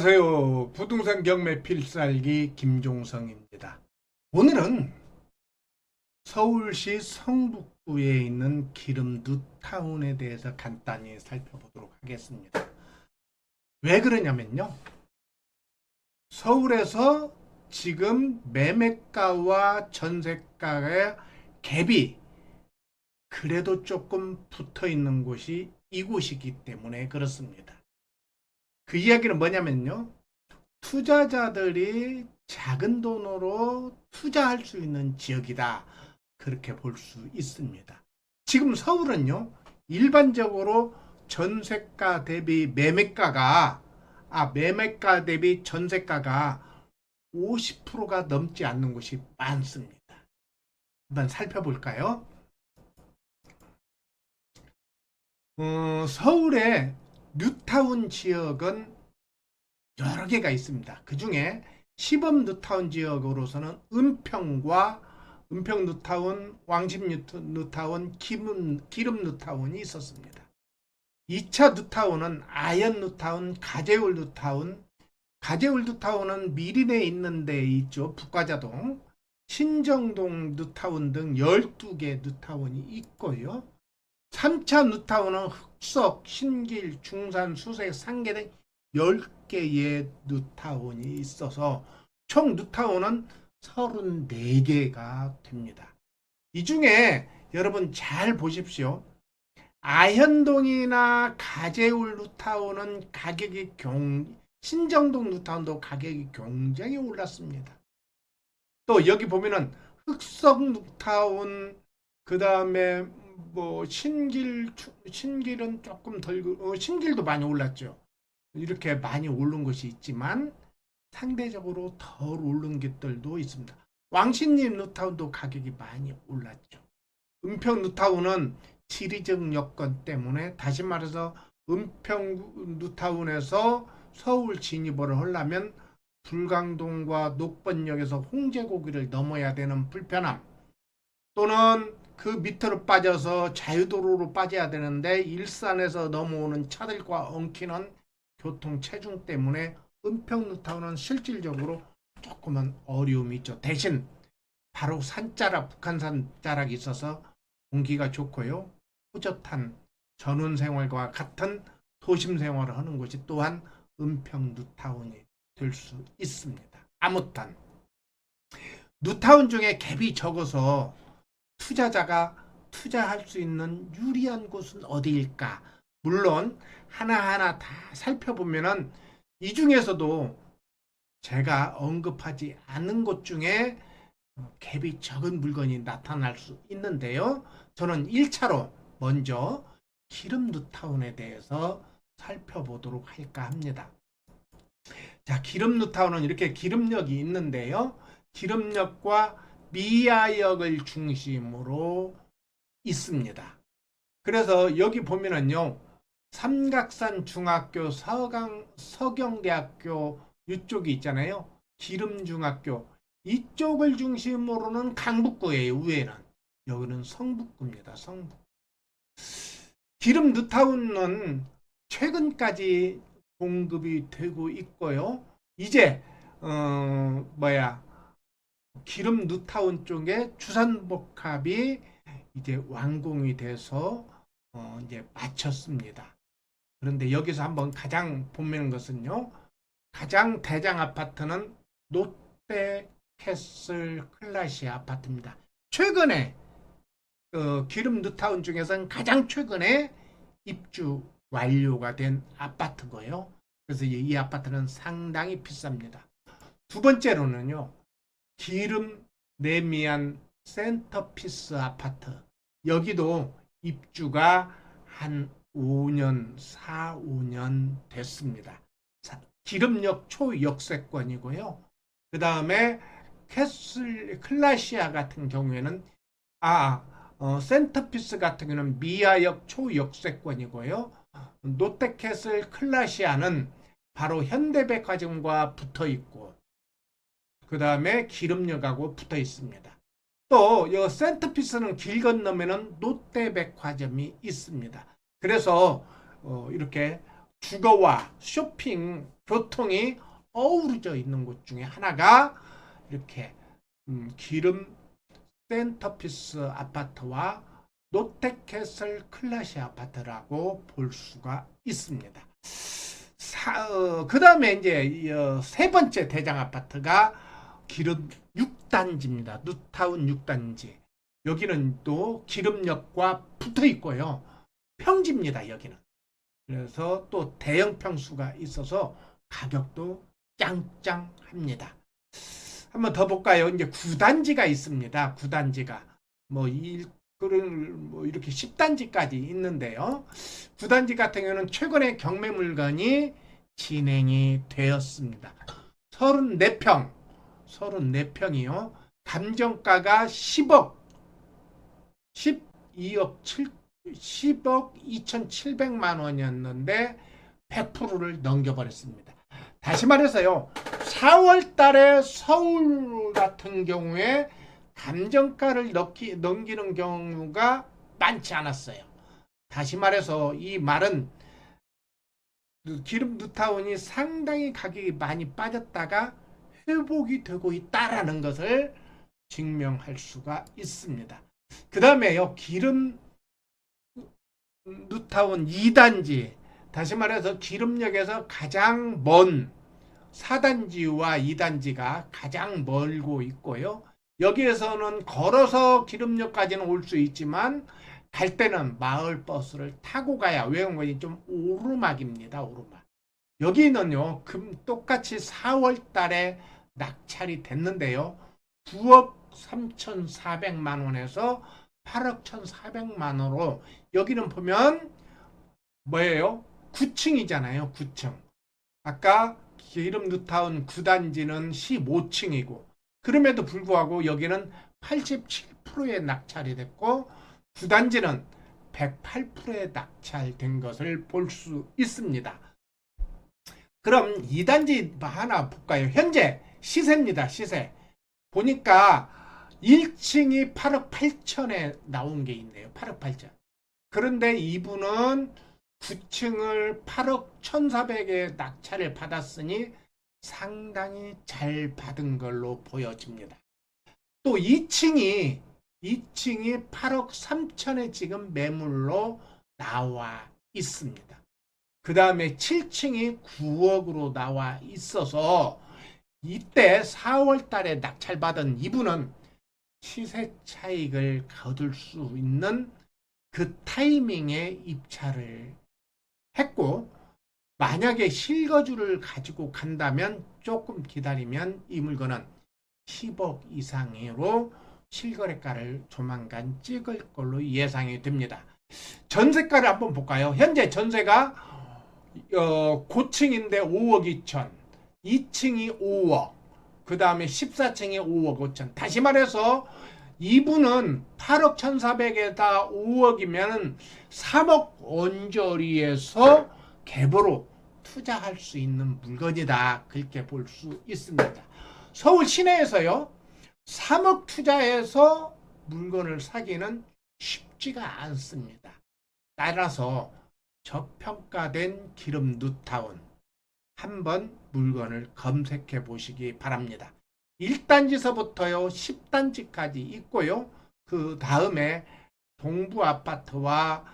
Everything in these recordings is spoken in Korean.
안녕하세요. 부동산 경매 필살기 김종성입니다. 오늘은 서울시 성북구에 있는 기름 뉴타운에 대해서 간단히 살펴보도록 하겠습니다. 왜 그러냐면요. 서울에서 지금 매매가와 전세가의 갭이 그래도 조금 붙어 있는 곳이 이곳이기 때문에 그렇습니다. 그 이야기는 뭐냐면요. 투자자들이 작은 돈으로 투자할 수 있는 지역이다. 그렇게 볼 수 있습니다. 지금 서울은요. 일반적으로 전세가 대비 매매가 대비 전세가가 50%가 넘지 않는 곳이 많습니다. 한번 살펴볼까요? 서울의 뉴타운 지역은 여러 개가 있습니다. 그 중에 시범 뉴타운 지역으로서는 은평 뉴타운, 왕십 뉴타운, 기름 뉴타운이 있었습니다. 2차 뉴타운은 아현 뉴타운, 가재울 뉴타운은 미린에 있는 데 있죠. 북과자동, 신정동 뉴타운 등 12개 뉴타운이 있고요. 3차 뉴타운은 흑석, 신길, 중산, 수색, 상계 등 10개의 뉴타운이 있어서 총 뉴타운은 34개가 됩니다. 이 중에 여러분 잘 보십시오. 아현동이나 가재울 뉴타운은 신정동 뉴타운도 가격이 굉장히 올랐습니다. 또 여기 보면은 흑석 뉴타운, 그 다음에 뭐 신길은 조금 덜, 신길도 많이 올랐죠. 이렇게 많이 오른 것이 있지만 상대적으로 덜 오른 것들도 있습니다. 왕십리 뉴타운도 가격이 많이 올랐죠. 은평 뉴타운은 지리적 여건 때문에, 다시 말해서 은평 뉴타운에서 서울 진입을 하려면 불광동과 녹번역에서 홍제고기를 넘어야 되는 불편함, 또는 그 밑으로 빠져서 자유도로로 빠져야 되는데 일산에서 넘어오는 차들과 엉키는 교통 체중 때문에 은평 뉴타운은 실질적으로 조금은 어려움이 있죠. 대신 바로 산자락, 북한산 자락이 있어서 공기가 좋고요. 호젓한 전원생활과 같은 도심 생활을 하는 곳이 또한 은평 뉴타운이 될 수 있습니다. 아무튼 뉴타운 중에 갭이 적어서 투자자가 투자할 수 있는 유리한 곳은 어디일까? 물론 하나하나 다 살펴보면은 이 중에서도 제가 언급하지 않은 곳 중에 갭이 적은 물건이 나타날 수 있는데요. 저는 1차로 먼저 기름 뉴타운에 대해서 살펴보도록 할까 합니다. 자, 기름 뉴타운은 이렇게 기름역이 있는데요. 기름역과 미아역을 중심으로 있습니다. 그래서 여기 보면은요. 삼각산 중학교, 서경대학교 이쪽이 있잖아요. 기름중학교 이쪽을 중심으로는 강북구예요. 위에는. 여기는 성북구입니다. 성북. 기름 뉴타운은 최근까지 공급이 되고 있고요. 이제 기름 뉴타운 쪽에 주산복합이 이제 완공이 돼서 이제 마쳤습니다. 그런데 여기서 한번 가장 보면 것은요. 가장 대장 아파트는 롯데캐슬 클라시 아파트입니다. 최근에 기름 뉴타운 중에서는 가장 최근에 입주 완료가 된 아파트고요. 그래서 이 아파트는 상당히 비쌉니다. 두 번째로는요. 기름 내미안 센터피스 아파트. 여기도 입주가 한 4, 5년 됐습니다. 기름역 초역세권이고요. 그 다음에 클라시아 같은 경우에는 센터피스 같은 경우는 미아역 초역세권이고요. 롯데캐슬 클라시아는 바로 현대백화점과 붙어 있고, 그 다음에 기름역하고 붙어 있습니다. 또 이 센터피스는 길 건너면은 롯데백화점이 있습니다. 그래서 이렇게 주거와 쇼핑, 교통이 어우러져 있는 곳 중에 하나가 이렇게 기름 센터피스 아파트와 롯데캐슬 클래시 아파트라고 볼 수가 있습니다. 그 다음에 이제 세 번째 대장 아파트가 기름 6단지입니다. 뉴타운 6단지. 여기는 또 기름역과 붙어 있고요. 평지입니다. 여기는. 그래서 또 대형 평수가 있어서 가격도 짱짱합니다. 한번 더 볼까요? 이제 9단지가 있습니다. 9단지가 뭐 이렇게 10단지까지 있는데요. 9단지 같은 경우는 최근에 경매 물건이 진행이 되었습니다. 34평이요. 감정가가 10억 2,700만 원이었는데 100%를 넘겨버렸습니다. 다시 말해서요. 4월 달에 서울 같은 경우에 감정가를 넘기는 경우가 많지 않았어요. 다시 말해서 이 말은 기름 뉴타운이 상당히 가격이 많이 빠졌다가 회복이 되고 있다라는 것을 증명할 수가 있습니다. 그 다음에요. 기름 뉴타운 2단지, 다시 말해서 기름역에서 가장 먼 4단지와 2단지가 가장 멀고 있고요. 여기에서는 걸어서 기름역까지는 올 수 있지만 갈 때는 마을버스를 타고 가야, 외국인이 좀 오르막입니다. 오르막. 여기는요. 똑같이 4월 달에 낙찰이 됐는데요. 9억 3,400만 원에서 8억 1,400만 원으로, 여기는 보면 뭐예요? 9층이잖아요. 9층. 아까 기름 뉴타운 9단지는 15층이고 그럼에도 불구하고 여기는 87%의 낙찰이 됐고 9단지는 108%의 낙찰된 것을 볼 수 있습니다. 그럼 2단지 하나 볼까요? 현재 시세입니다. 시세. 보니까 1층이 8억 8천에 나온 게 있네요. 8억 8천. 그런데 이분은 9층을 8억 1,400에 낙찰을 받았으니 상당히 잘 받은 걸로 보여집니다. 또 2층이 8억 3천에 지금 매물로 나와 있습니다. 그 다음에 7층이 9억으로 나와 있어서 이때 4월 달에 낙찰받은 이분은 시세 차익을 거둘 수 있는 그 타이밍에 입찰을 했고, 만약에 실거주를 가지고 간다면 조금 기다리면 이 물건은 10억 이상으로 실거래가를 조만간 찍을 걸로 예상이 됩니다. 전세가를 한번 볼까요? 현재 전세가 고층인데 5억 2천, 2층이 5억, 그 다음에 14층이 5억 5천. 다시 말해서 이분은 8억 1,400에다 5억이면 3억 언저리에서 갭으로 투자할 수 있는 물건이다. 그렇게 볼 수 있습니다. 서울 시내에서요. 3억 투자해서 물건을 사기는 쉽지가 않습니다. 따라서 저평가된 기름 뉴타운 한번 물건을 검색해 보시기 바랍니다. 1단지서부터요 10단지까지 있고요. 그 다음에 동부 아파트와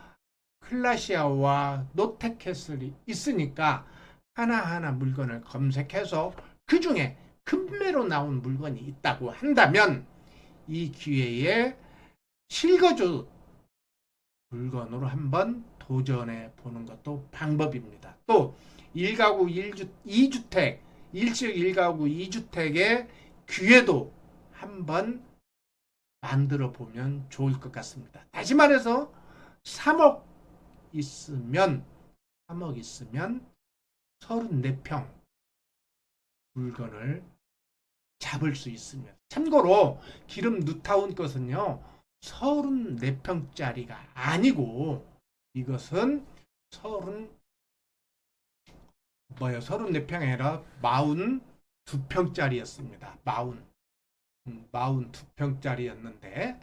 클라시아와 롯데캐슬이 있으니까 하나하나 물건을 검색해서 그 중에 급매로 나온 물건이 있다고 한다면 이 기회에 실거주 물건으로 한번 도전해 보는 것도 방법입니다. 또 1가구 2주택, 1층 1가구 2주택의 기회도 한번 만들어 보면 좋을 것 같습니다. 다시 말해서 3억 있으면 34평 물건을 잡을 수 있습니다. 참고로 기름 뉴타운 것은요 34평짜리가 아니고 이것은 34평이 아니라 42평짜리였습니다. 42평짜리였는데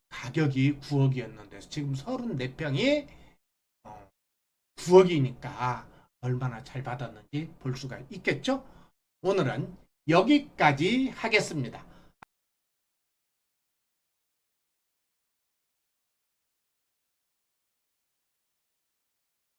가격이 9억이었는데 지금 34평이 9억이니까 얼마나 잘 받았는지 볼 수가 있겠죠? 오늘은 여기까지 하겠습니다.